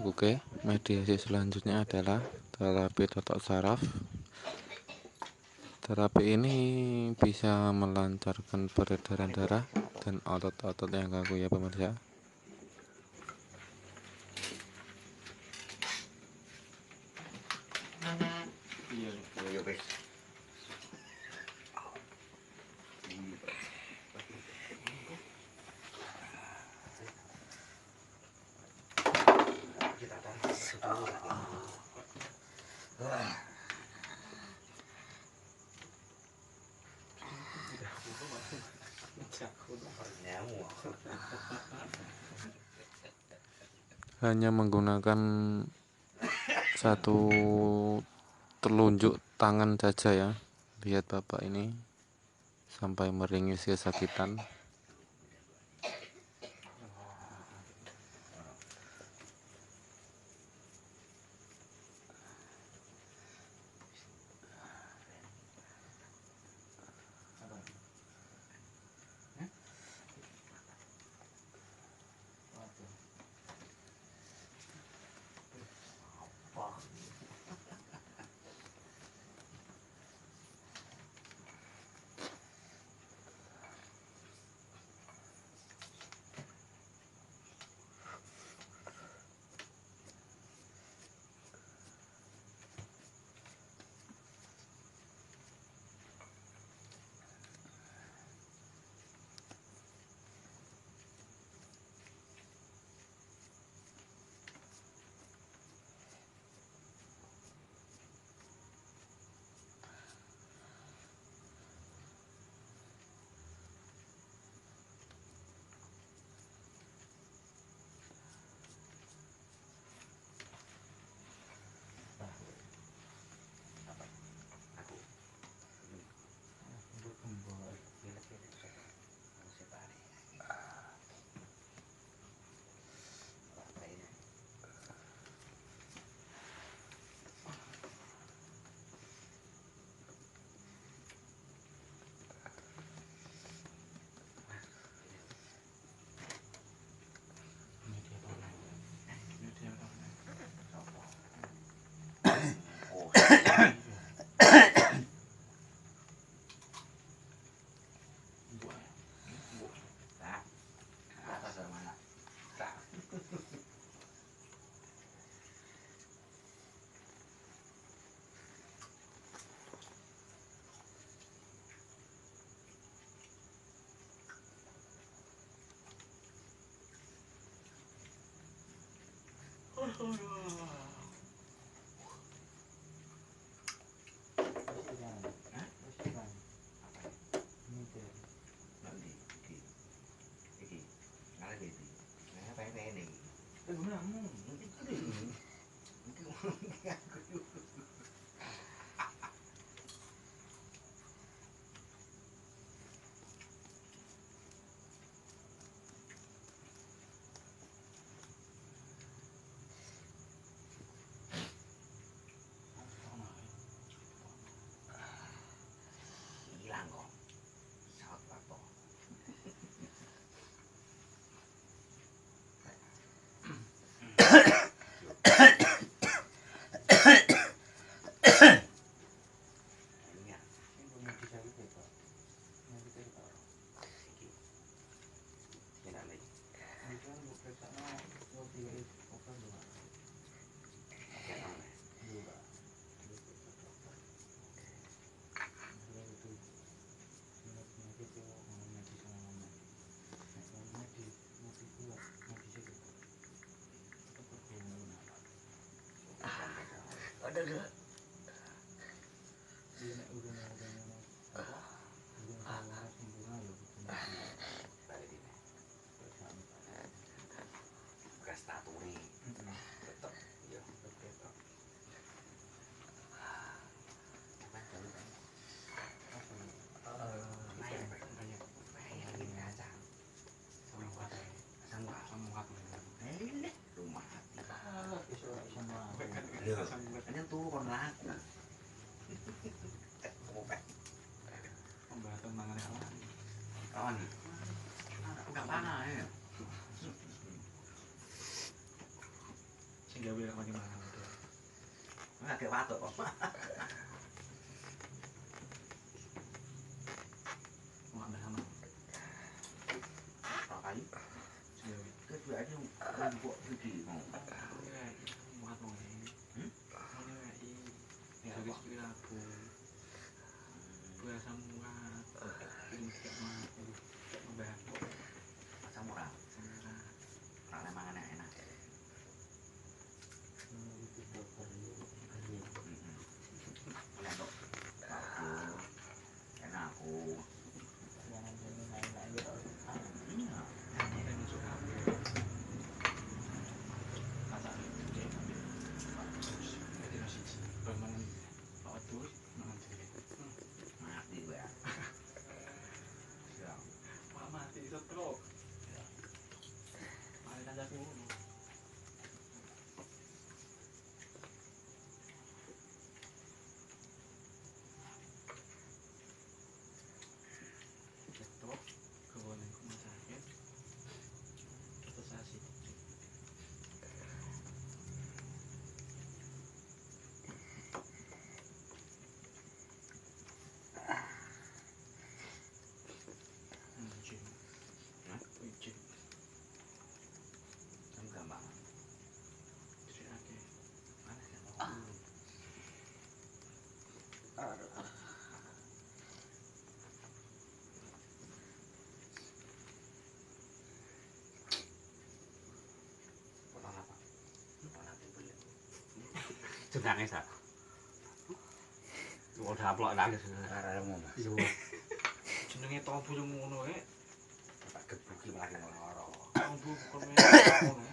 Oke, mediasi selanjutnya adalah terapi totok saraf. Terapi ini bisa melancarkan peredaran darah dan otot-otot yang kaku ya pemirsa. Hanya menggunakan satu telunjuk tangan saja ya. Lihat bapak ini sampai meringis kesakitan. Anh tu còn lá con gặp bác này Sehingga bilang bagaimana gitu. nggak kayak batuk kok Mau ambil sama. ngapain Sehingga cái chuyện ấy không bộ thư kỷ mà mau apa ini? Mau ini. Ya habis itu aku. Gue sama ini sama mbak xong rồi sama nào lại mang cái này nè làm độ bảo cái nào cô kita masuk HP. Kata dia bagus. Kita masih permanen auto nanti. mati gue ya Mati stroke. Mari aja aku. Stroke keboleh ke rumah sakit. Terus asik. Gym. Gym. xong gambar Jadi akeh. mana sih mau potong apa potong nanti beli Sedang ya, Sak. Udah upload lagi sebenarnya. ada mau Iya. Jenenge tobu yang ngono tak gebuki lagi ngorok Tobu bukan ngono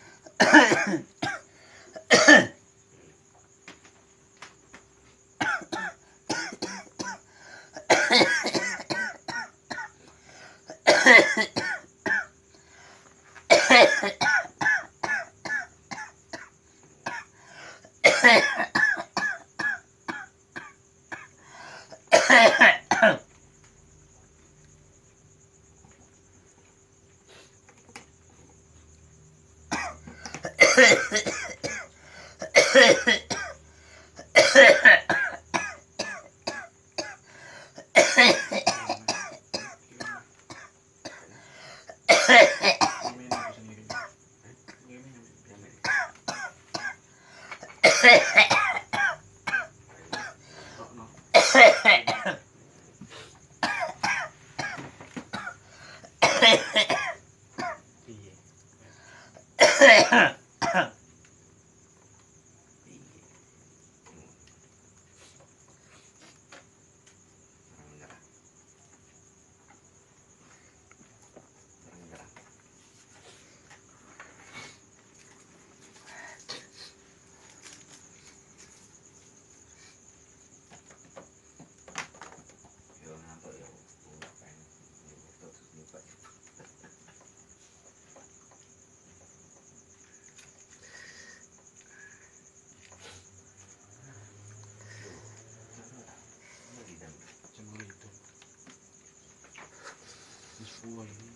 Sepuluh ini.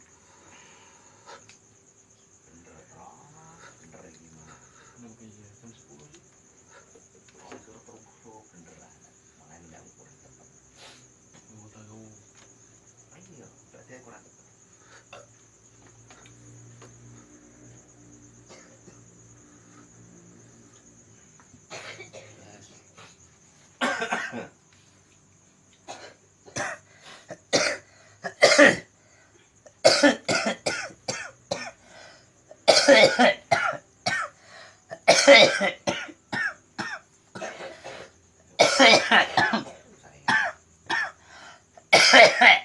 bener gimana Kenapa iya? Jam 10 sih. oh suruh terus beneran makanya tidak ukur tepat Mau tahu. ayo berarti kurang tepat Hehehe